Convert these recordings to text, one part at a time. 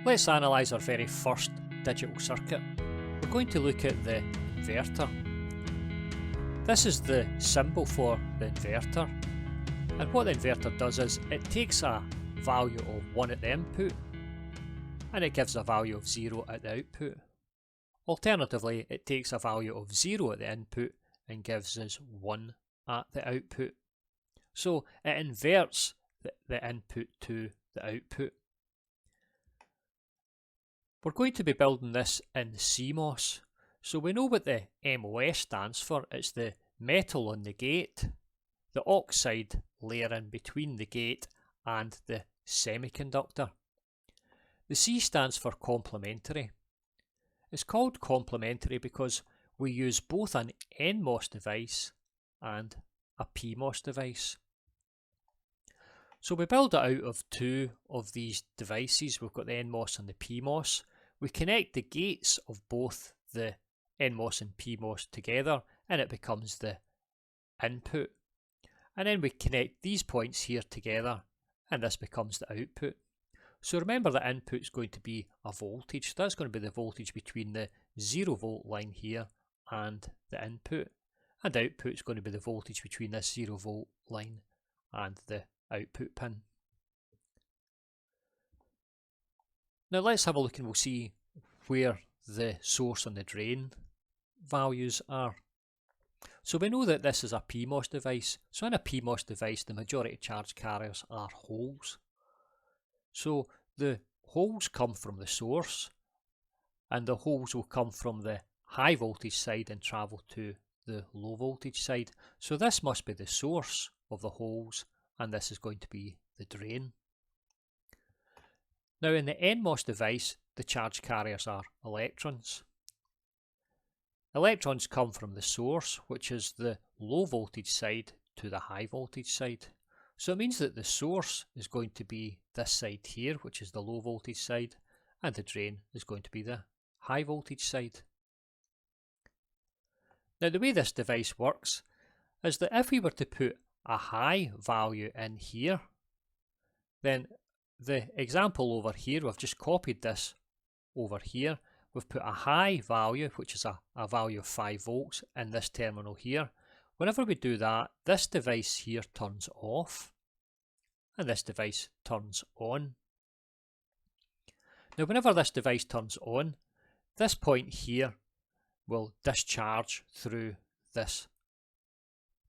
Let's analyse our very first digital circuit. We're going to look at the inverter. This is the symbol for the inverter, and what the inverter does is it takes a value of 1 at the input and it gives a value of 0 at the output. Alternatively, it takes a value of 0 at the input and gives us 1 at the output. So it inverts the input to the output. We're going to be building this in CMOS. So we know what the MOS stands for. It's the metal on the gate, the oxide layer in between the gate and the semiconductor. The C stands for complementary. It's called complementary because we use both an NMOS device and a PMOS device. So we build it out of two of these devices. We've got the NMOS and the PMOS. We connect the gates of both the NMOS and PMOS together and it becomes the input. And then we connect these points here together and this becomes the output. So remember the input is going to be a voltage. That's going to be the voltage between the 0 volt line here and the input. And output is going to be the voltage between this 0 volt line and the output pin. Now let's have a look and we'll see where the source and the drain values are. So we know that this is a PMOS device. So in a PMOS device, the majority of charge carriers are holes. So the holes come from the source and the holes will come from the high voltage side and travel to the low voltage side. So this must be the source of the holes and this is going to be the drain. Now in the NMOS device, the charge carriers are electrons. Electrons come from the source, which is the low voltage side, to the high voltage side. So it means that the source is going to be this side here, which is the low voltage side, and the drain is going to be the high voltage side. Now the way this device works is that if we were to put a high value in here, then the example over here, we've just copied this over here. We've put a high value, which is a value of 5 volts in this terminal here. Whenever we do that, this device here turns off and this device turns on. Now whenever this device turns on, this point here will discharge through this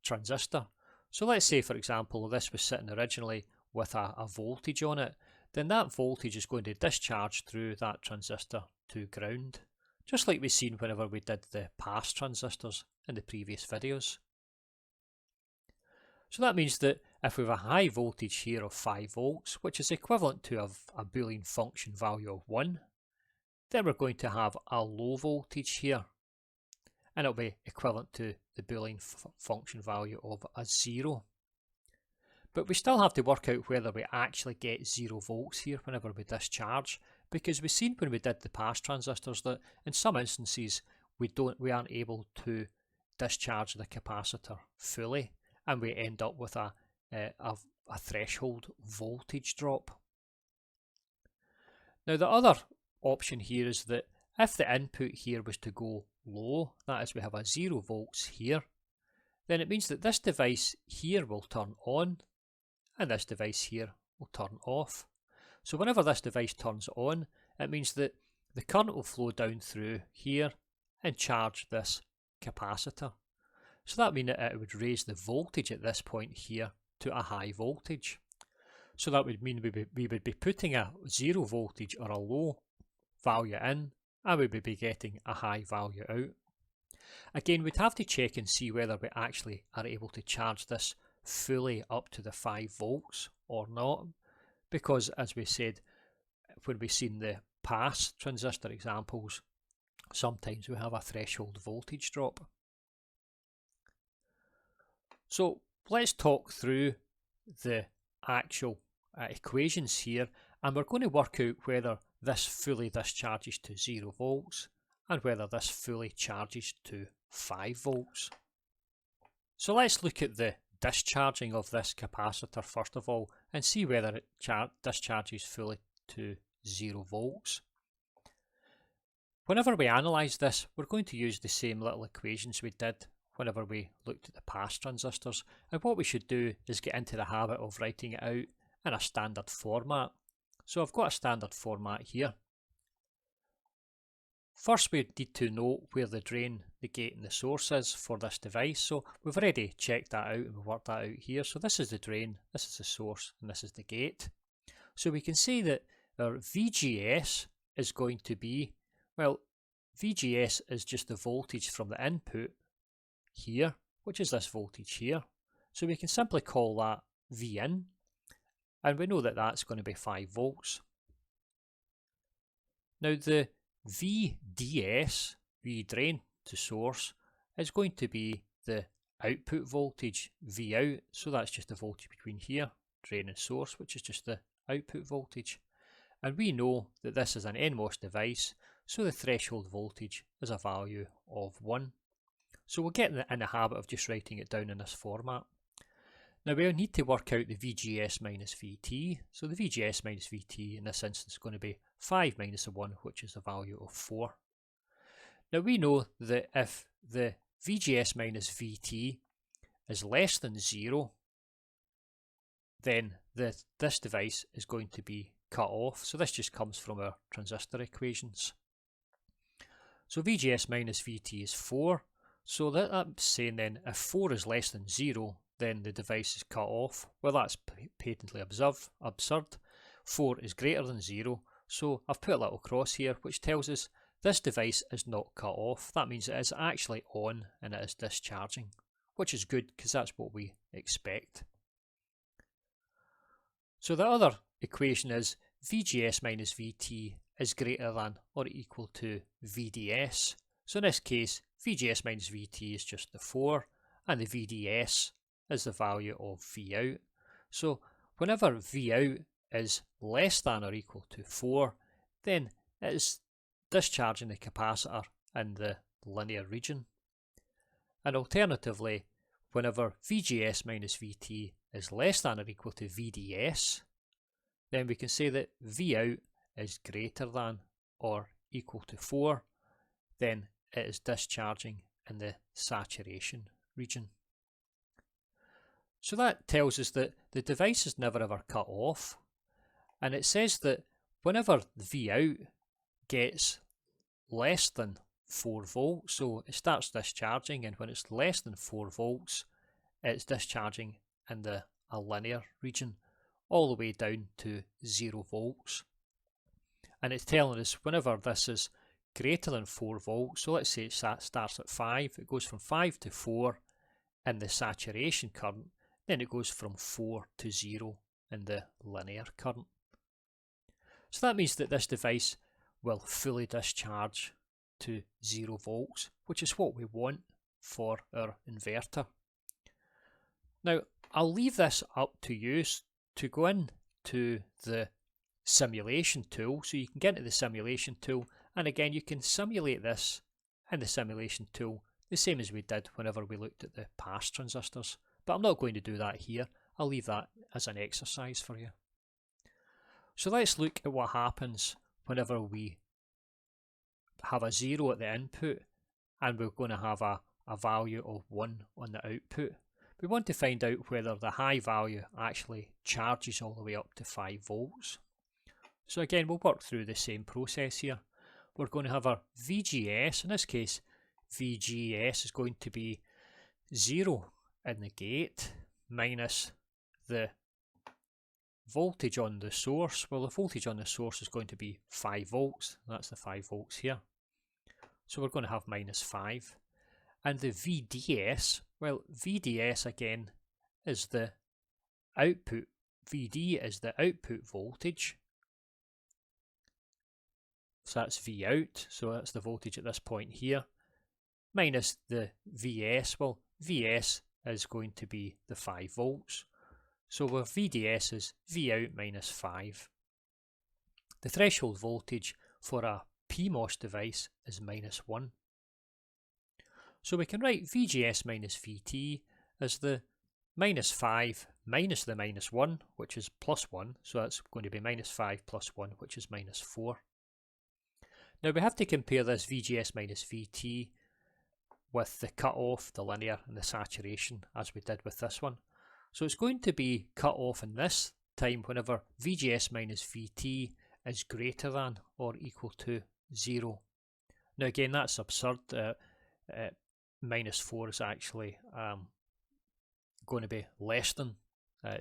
transistor. So let's say for example this was sitting originally with a voltage on it, then that voltage is going to discharge through that transistor to ground, just like we've seen whenever we did the pass transistors in the previous videos. So that means that if we have a high voltage here of 5 volts, which is equivalent to a Boolean function value of 1, then we're going to have a low voltage here, and it'll be equivalent to the Boolean function value of a 0. But we still have to work out whether we actually get 0 volts here whenever we discharge, because we've seen when we did the pass transistors that in some instances we aren't able to discharge the capacitor fully, and we end up with a threshold voltage drop. Now the other option here is that if the input here was to go low, that is we have a 0 volts here, then it means that this device here will turn on and this device here will turn off. So whenever this device turns on, it means that the current will flow down through here and charge this capacitor. So that means that it would raise the voltage at this point here to a high voltage. So that would mean we would be putting a 0 voltage or a low value in, and we would be getting a high value out. Again, we'd have to check and see whether we actually are able to charge this fully up to the 5 volts or not, because as we said when we've seen the pass transistor examples, sometimes we have a threshold voltage drop. So let's talk through the actual equations here, and we're going to work out whether this fully discharges to 0 volts and whether this fully charges to 5 volts. So let's look at the discharging of this capacitor first of all and see whether it discharges fully to 0 volts. Whenever we analyse this, we're going to use the same little equations we did whenever we looked at the past transistors, and what we should do is get into the habit of writing it out in a standard format. So I've got a standard format here. First we need to know where the drain, the gate and the source is for this device. So we've already checked that out and we've worked that out here. So this is the drain, this is the source and this is the gate. So we can see that our VGS is going to be, well, VGS is just the voltage from the input here, which is this voltage here. So we can simply call that Vin, and we know that that's going to be 5 volts. Now the VDS, V drain to source, is going to be the output voltage V out, so that's just the voltage between here, drain and source, which is just the output voltage. And we know that this is an NMOS device, so the threshold voltage is a value of 1. So we'll get in the habit of just writing it down in this format. Now we need to work out the VGS minus VT. So the VGS minus VT in this instance is going to be 5 minus the 1, which is a value of 4. Now we know that if the VGS minus VT is less than 0, then this device is going to be cut off. So this just comes from our transistor equations. So VGS minus VT is 4. So that's saying then if 4 is less than 0, then the device is cut off. Well, that's patently absurd. 4 is greater than 0. So I've put a little cross here, which tells us this device is not cut off. That means it is actually on and it is discharging, which is good because that's what we expect. So the other equation is VGS minus VT is greater than or equal to VDS. So in this case, VGS minus VT is just the 4 and the VDS is the value of V out. So whenever V out is less than or equal to 4, then it is discharging the capacitor in the linear region. And alternatively, whenever VGS minus VT is less than or equal to VDS, then we can say that V out is greater than or equal to 4, then it is discharging in the saturation region. So that tells us that the device is never ever cut off, and it says that whenever V out gets less than 4 volts, so it starts discharging, and when it's less than 4 volts, it's discharging in a linear region all the way down to 0 volts. And it's telling us whenever this is greater than 4 volts, so let's say it starts at 5, it goes from 5 to 4 in the saturation current, then it goes from 4 to 0 in the linear current. So that means that this device will fully discharge to 0 volts, which is what we want for our inverter. Now I'll leave this up to you to go into the simulation tool, so you can get into the simulation tool, and again you can simulate this in the simulation tool the same as we did whenever we looked at the past transistors, but I'm not going to do that here. I'll leave that as an exercise for you. So let's look at what happens whenever we have a 0 at the input and we're going to have a value of 1 on the output. We want to find out whether the high value actually charges all the way up to 5 volts. So again, we'll work through the same process here. We're going to have our VGS, in this case VGS is going to be 0 in the gate minus the voltage on the source. Well, the voltage on the source is going to be 5 volts, that's the 5 volts here. So we're going to have minus 5. And the VDS, well, VDS again is the output, VD is the output voltage. So that's V out, so that's the voltage at this point here, minus the VS. Well, VS is going to be the 5 volts. So our VDS is V out minus 5. The threshold voltage for a PMOS device is minus 1. So we can write VGS minus VT as the -5 minus the -1, which is +1, so that's going to be -5 plus 1, which is -4. Now we have to compare this VGS minus VT with the cutoff, the linear, and the saturation, as we did with this one. So it's going to be cut off in this time whenever VGS minus VT is greater than or equal to 0. Now again, that's absurd. -4 is actually going to be less than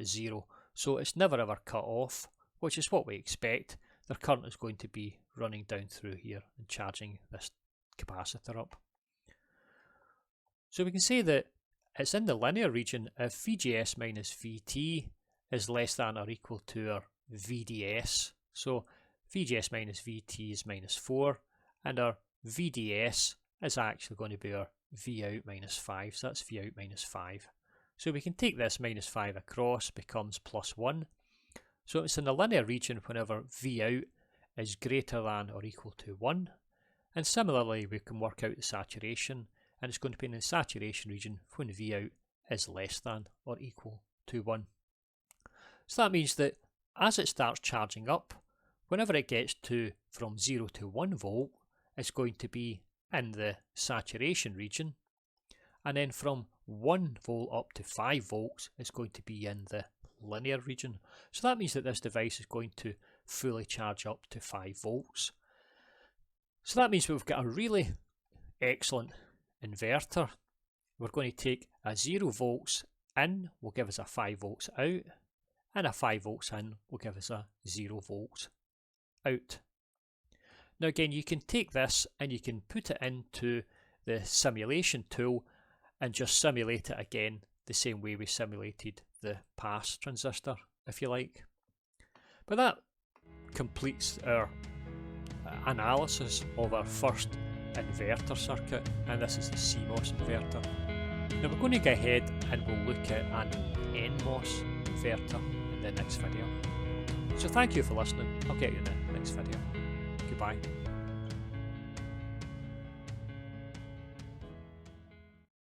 0. So it's never ever cut off, which is what we expect. The current is going to be running down through here and charging this capacitor up. So we can say that it's in the linear region if VGS minus VT is less than or equal to our VDS. So VGS minus VT is -4, and our VDS is actually going to be our Vout minus 5, so that's Vout minus 5. So we can take this -5 across, becomes +1. So it's in the linear region whenever Vout is greater than or equal to 1. And similarly, we can work out the saturation, and it's going to be in the saturation region when Vout is less than or equal to 1. So that means that as it starts charging up, whenever it gets to from 0 to 1 volt, it's going to be in the saturation region, and then from 1 volt up to 5 volts it's going to be in the linear region. So that means that this device is going to fully charge up to 5 volts. So that means we've got a really excellent inverter. We're going to take a 0 volts in will give us a 5 volts out, and a 5 volts in will give us a 0 volts out. Now again, you can take this and you can put it into the simulation tool and just simulate it again the same way we simulated the pass transistor, if you like. But that completes our analysis of our first inverter circuit, and this is the CMOS inverter. Now we're going to go ahead and we'll look at an NMOS inverter in the next video. So thank you for listening. I'll get you in the next video. Goodbye.